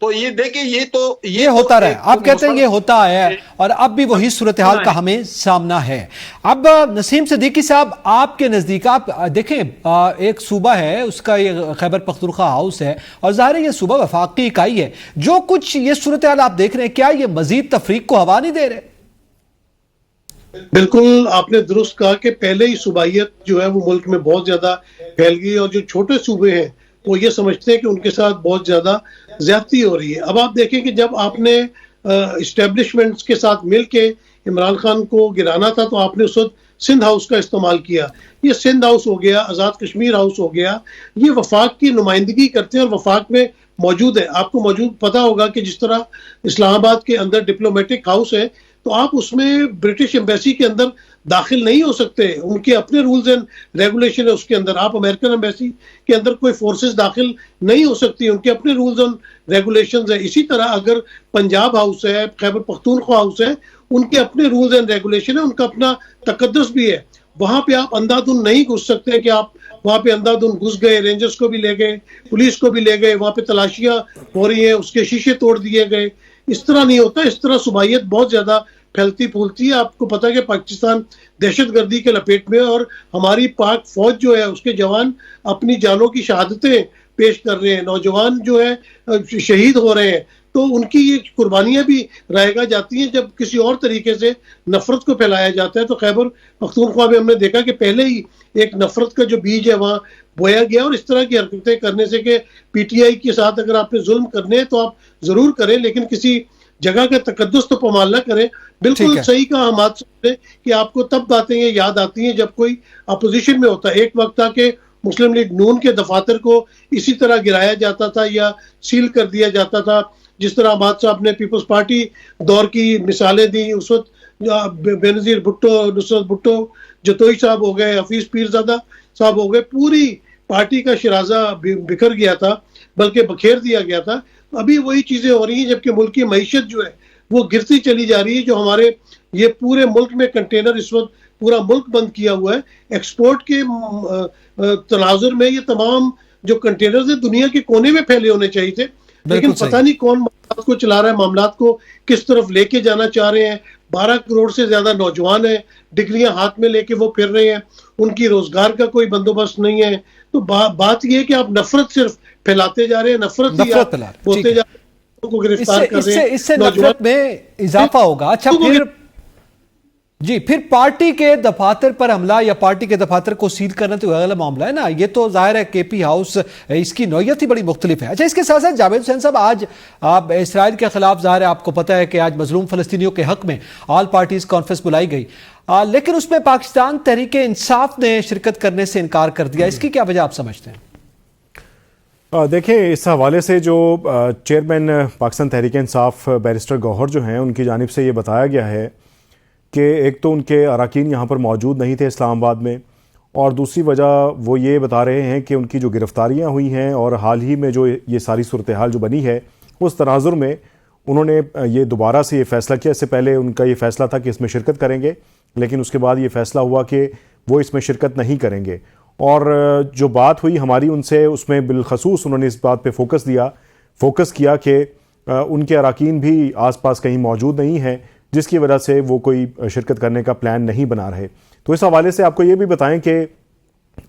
تو یہ دیکھیں یہ ہوتا رہا ہے. آپ کہتے ہیں یہ ہوتا ہے اور اب بھی وہی صورتحال کا ہمیں سامنا ہے. اب نسیم صدیقی صاحب، آپ کے نزدیک آپ دیکھیں ایک صوبہ ہے، اس کا یہ خیبر پختونخوا ہاؤس ہے، اور ظاہر ہے یہ صوبہ وفاقی اکائی ہے. جو کچھ یہ صورتحال آپ دیکھ رہے ہیں، کیا یہ مزید تفریق کو ہوا نہیں دے رہے؟ بالکل آپ نے درست کہا کہ پہلے ہی صوبائیت جو ہے وہ ملک میں بہت زیادہ پھیل گئی، اور جو چھوٹے صوبے ہیں وہ یہ سمجھتے ہیں کہ ان کے ساتھ بہت زیادہ زیادتی ہو رہی ہے. اب آپ دیکھیں کہ جب آپ نے اسٹیبلشمنٹس کے ساتھ مل کے عمران خان کو گرانا تھا تو آپ نے اس وقت سندھ ہاؤس کا استعمال کیا. یہ سندھ ہاؤس ہو گیا، آزاد کشمیر ہاؤس ہو گیا، یہ وفاق کی نمائندگی کرتے ہیں اور وفاق میں موجود ہے. آپ کو پتا ہوگا کہ جس طرح اسلام آباد کے اندر ڈپلومیٹک ہاؤس ہے تو آپ اس میں برٹش ایمبیسی کے اندر داخل نہیں ہو سکتے، ان کے اپنے رولز اینڈ ریگولیشن ہے اس کے اندر. آپ امریکن ایمبیسی کے اندر کوئی فورسز داخل نہیں ہو سکتی، ان کے اپنے رولز اینڈ ریگولیشنز ہیں. اسی طرح اگر پنجاب ہاؤس ہے، خیبر پختونخوا ہاؤس ہے، ان کے اپنے رولز اینڈ ریگولیشن ہیں، ان کا اپنا تقدس بھی ہے. وہاں پہ آپ اندھادھند نہیں گھس سکتے کہ آپ وہاں پہ اندھادھند گھس گئے، رینجرز کو بھی لے گئے، پولیس کو بھی لے گئے، وہاں پہ تلاشیاں ہو رہی ہیں، اس کے شیشے توڑ دیے گئے. اس طرح نہیں ہوتا. اس طرح صوبائیت بہت زیادہ پھیلتی پھولتی ہے. آپ کو پتا ہے کہ پاکستان دہشت گردی کے لپیٹ میں، اور ہماری پاک فوج جو ہے اس کے جوان اپنی جانوں کی شہادتیں پیش کر رہے ہیں، نوجوان جو ہے شہید ہو رہے ہیں. تو ان کی یہ قربانیاں بھی رائگاں جاتی ہیں جب کسی اور طریقے سے نفرت کو پھیلایا جاتا ہے. تو خیبر پختونخوا میں ہم نے دیکھا کہ پہلے ہی ایک نفرت کا جو بیج ہے وہاں بویا گیا، اور اس طرح کی حرکتیں کرنے سے کہ پی ٹی آئی کے ساتھ اگر آپ نے ظلم کرنے ہیں تو آپ ضرور کریں، لیکن کسی جگہ کا تقدس تو پامال نہ کریں. بالکل صحیح کہا حماد صاحب نے کہ آپ کو تب باتیں یہ یاد آتی ہیں جب کوئی اپوزیشن میں ہوتا ہے. ایک وقت تھا کہ مسلم لیگ نون کے دفاتر کو اسی طرح گرایا جاتا تھا یا سیل کر دیا جاتا تھا، جس طرح حماد صاحب نے پیپلز پارٹی دور کی مثالیں دی. اس وقت بینظیر بھٹو، نصرت بھٹو جتوئی صاحب ہو گئے، حفیظ پیرزادہ صاحب ہو گئے، پوری پارٹی کا شرازہ بکھر گیا تھا، بلکہ بکھیر دیا گیا تھا. ابھی وہی چیزیں ہو رہی ہیں جبکہ ملک کی معیشت جو ہے وہ گرتی چلی جا رہی ہے. جو ہمارے یہ پورے ملک میں کنٹینر اس وقت پورا ملک بند کیا ہوا ہے. ایکسپورٹ کے تناظر میں یہ تمام جو کنٹینرز ہیں دنیا کے کونے میں پھیلے ہونے چاہیے تھے، لیکن پتہ نہیں کون معاملات کو چلا رہا ہے، معاملات کو کس طرف لے کے جانا چاہ رہے ہیں. 12 کروڑ سے زیادہ نوجوان ہیں، ڈگریاں ہاتھ میں لے کے وہ پھر رہے ہیں، ان کی روزگار کا کوئی بندوبست نہیں ہے. تو بات یہ ہے کہ آپ نفرت صرف پھیلاتے جا رہے ہیں، نفرت ہی آپ ہوتے جا رہے ہیں، کو گرفتار کر رہے ہیں. اس سے نفرت میں اضافہ ہوگا. اچھا پھر پارٹی کے دفاتر پر حملہ یا پارٹی کے دفاتر کو سیل کرنا تو اگلا معاملہ ہے نا. یہ تو ظاہر ہے کے پی ہاؤس اس کی نوعیت ہی بڑی مختلف ہے. اچھا اس کے ساتھ ساتھ جاوید حسین صاحب، آج اسرائیل کے خلاف ظاہر ہے آپ کو پتہ ہے کہ آج مظلوم فلسطینیوں کے حق میں آل پارٹیز کانفرنس بلائی گئی، لیکن اس میں پاکستان تحریک انصاف نے شرکت کرنے سے انکار کر دیا. اس کی کیا وجہ آپ سمجھتے ہیں؟ دیکھیں اس حوالے سے جو چیئرمین پاکستان تحریک انصاف بیرسٹر گوہر جو ہیں ان کی جانب سے یہ بتایا گیا ہے کہ ایک تو ان کے اراکین یہاں پر موجود نہیں تھے اسلام آباد میں، اور دوسری وجہ وہ یہ بتا رہے ہیں کہ ان کی جو گرفتاریاں ہوئی ہیں اور حال ہی میں جو یہ ساری صورتحال جو بنی ہے اس تناظر میں انہوں نے یہ دوبارہ سے یہ فیصلہ کیا. اس سے پہلے ان کا یہ فیصلہ تھا کہ اس میں شرکت کریں گے، لیکن اس کے بعد یہ فیصلہ ہوا کہ وہ اس میں شرکت نہیں کریں گے. اور جو بات ہوئی ہماری ان سے، اس میں بالخصوص انہوں نے اس بات پہ فوکس کیا کہ ان کے اراکین بھی آس پاس کہیں موجود نہیں ہیں، جس کی وجہ سے وہ کوئی شرکت کرنے کا پلان نہیں بنا رہے. تو اس حوالے سے آپ کو یہ بھی بتائیں کہ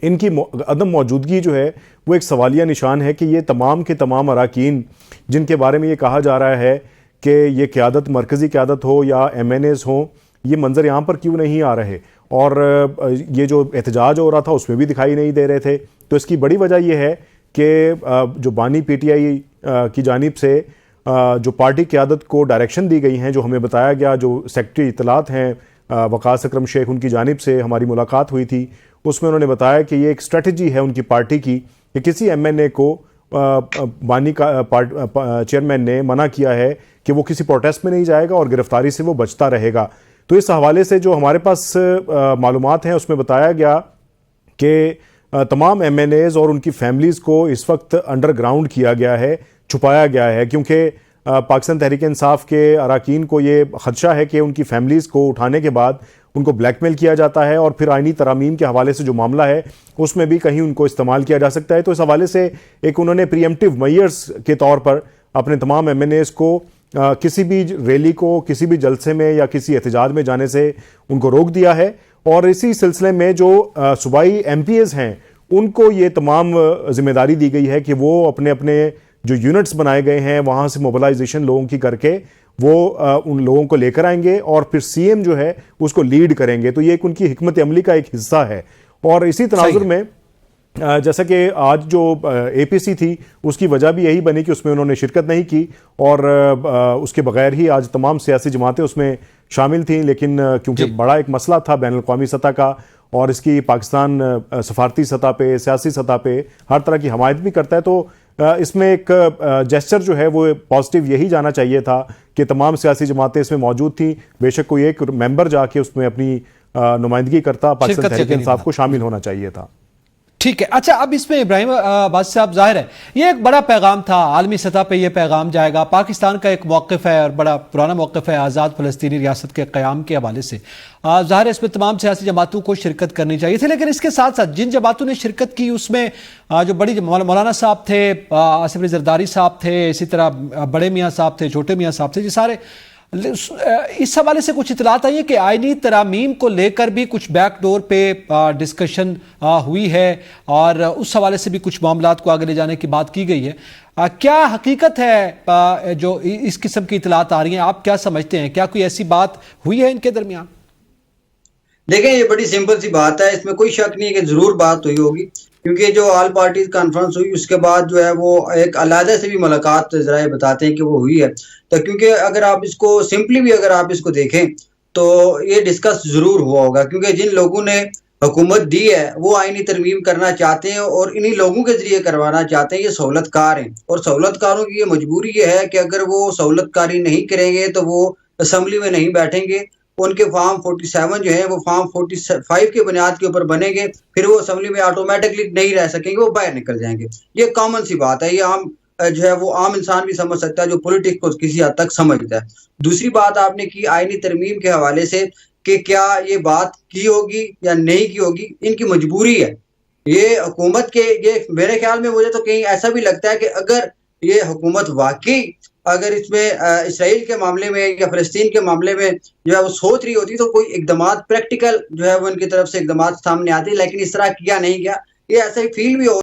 ان کی عدم موجودگی جو ہے وہ ایک سوالیہ نشان ہے کہ یہ تمام کے تمام اراکین جن کے بارے میں یہ کہا جا رہا ہے کہ یہ قیادت مرکزی قیادت ہو یا ایم این ایز ہوں، یہ منظر یہاں پر کیوں نہیں آ رہے، اور یہ جو احتجاج ہو رہا تھا اس میں بھی دکھائی نہیں دے رہے تھے. تو اس کی بڑی وجہ یہ ہے کہ جو بانی پی ٹی آئی کی جانب سے جو پارٹی قیادت کو ڈائریکشن دی گئی ہیں، جو ہمیں بتایا گیا، جو سیکرٹری اطلاعات ہیں وقاص اکرم شیخ، ان کی جانب سے ہماری ملاقات ہوئی تھی، اس میں انہوں نے بتایا کہ یہ ایک اسٹریٹجی ہے ان کی پارٹی کی کہ کسی ایم این اے کو بانی چیئرمین نے منع کیا ہے کہ وہ کسی پروٹیسٹ میں نہیں جائے گا اور گرفتاری سے وہ بچتا رہے گا. تو اس حوالے سے جو ہمارے پاس معلومات ہیں اس میں بتایا گیا کہ تمام ایم این ایز اور ان کی فیملیز کو اس وقت انڈر گراؤنڈ کیا گیا ہے، چھپایا گیا ہے، کیونکہ پاکستان تحریک انصاف کے اراکین کو یہ خدشہ ہے کہ ان کی فیملیز کو اٹھانے کے بعد ان کو بلیک میل کیا جاتا ہے، اور پھر آئینی ترامیم کے حوالے سے جو معاملہ ہے اس میں بھی کہیں ان کو استعمال کیا جا سکتا ہے. تو اس حوالے سے ایک انہوں نے پری ایمپٹیو میئرز کے طور پر اپنے تمام ایم این ایز کو کسی بھی ریلی کو، کسی بھی جلسے میں یا کسی احتجاج میں جانے سے ان کو روک دیا ہے، اور اسی سلسلے میں جو صوبائی ایم پی ایز ہیں ان کو یہ تمام ذمہ داری دی گئی ہے کہ وہ اپنے اپنے جو یونٹس بنائے گئے ہیں وہاں سے موبلائزیشن لوگوں کی کر کے وہ ان لوگوں کو لے کر آئیں گے اور پھر سی ایم جو ہے اس کو لیڈ کریں گے. تو یہ ایک ان کی حکمت عملی کا ایک حصہ ہے. اور اسی تناظر میں جیسا کہ آج جو اے پی سی تھی اس کی وجہ بھی یہی بنی کہ اس میں انہوں نے شرکت نہیں کی، اور اس کے بغیر ہی آج تمام سیاسی جماعتیں اس میں شامل تھیں. لیکن کیونکہ بڑا ایک مسئلہ تھا بین الاقوامی سطح کا، اور اس کی پاکستان سفارتی سطح پہ، سیاسی سطح پہ ہر طرح کی حمایت بھی کرتا ہے، تو اس میں ایک جیسچر جو ہے وہ پازیٹیو یہی جانا چاہیے تھا کہ تمام سیاسی جماعتیں اس میں موجود تھیں. بے شک کوئی ایک ممبر جا کے اس میں اپنی نمائندگی کرتا، پاکستان تحریک انصاف کو شامل ہونا چاہیے تھا. ٹھیک ہے. اچھا، اب اس میں ابراہیم عباسی صاحب، ظاہر ہے یہ ایک بڑا پیغام تھا، عالمی سطح پہ یہ پیغام جائے گا. پاکستان کا ایک موقف ہے اور بڑا پرانا موقف ہے آزاد فلسطینی ریاست کے قیام کے حوالے سے. ظاہر ہے اس میں تمام سیاسی جماعتوں کو شرکت کرنی چاہیے تھی، لیکن اس کے ساتھ ساتھ جن جماعتوں نے شرکت کی اس میں جو بڑی مولانا صاحب تھے، آصف علی زرداری صاحب تھے، اسی طرح بڑے میاں صاحب تھے، چھوٹے میاں صاحب تھے، یہ سارے. اس حوالے سے کچھ اطلاعات آئی ہیں کہ آئینی ترامیم کو لے کر بھی کچھ بیک ڈور پہ ڈسکشن ہوئی ہے اور اس حوالے سے بھی کچھ معاملات کو آگے لے جانے کی بات کی گئی ہے. کیا حقیقت ہے جو اس قسم کی اطلاعات آ رہی ہیں؟ آپ کیا سمجھتے ہیں، کیا کوئی ایسی بات ہوئی ہے ان کے درمیان؟ دیکھیں، یہ بڑی سمپل سی بات ہے، اس میں کوئی شک نہیں ہے کہ ضرور بات ہوئی ہوگی، کیونکہ جو آل پارٹیز کانفرنس ہوئی اس کے بعد جو ہے وہ ایک علیحدہ سے بھی ملاقات ذرائع بتاتے ہیں کہ وہ ہوئی ہے. تو کیونکہ اگر آپ اس کو سمپلی بھی اگر آپ اس کو دیکھیں تو یہ ڈسکس ضرور ہوا ہوگا، کیونکہ جن لوگوں نے حکومت دی ہے وہ آئینی ترمیم کرنا چاہتے ہیں اور انہی لوگوں کے ذریعے کروانا چاہتے ہیں. یہ سہولت کار ہیں اور سہولت کاروں کی یہ مجبوری یہ ہے کہ اگر وہ سہولت کاری نہیں کریں گے تو وہ اسمبلی میں نہیں بیٹھیں گے. ان کے فارم 47 جو ہیں وہ فارم 45 کی بنیاد کے اوپر بنیں گے، پھر وہ اسمبلی میں آٹومیٹکلی نہیں رہ سکیں گے، وہ باہر نکل جائیں گے. یہ کامن سی بات ہے، یہ عام جو ہے وہ عام انسان بھی سمجھ سکتا ہے جو پولیٹکس کو کسی حد تک سمجھتا ہے. دوسری بات آپ نے کی آئینی ترمیم کے حوالے سے کہ کیا یہ بات کی ہوگی یا نہیں کی ہوگی، ان کی مجبوری ہے یہ حکومت کے. یہ میرے خیال میں مجھے تو کہیں ایسا بھی لگتا ہے کہ اگر یہ حکومت واقعی اگر اس میں اسرائیل کے معاملے میں یا فلسطین کے معاملے میں جو ہے وہ سوچ رہی ہوتی تو کوئی اقدامات پریکٹیکل جو ہے وہ ان کی طرف سے اقدامات سامنے آتے، لیکن اس طرح کیا نہیں گیا. یہ ایسا ہی فیل بھی ہو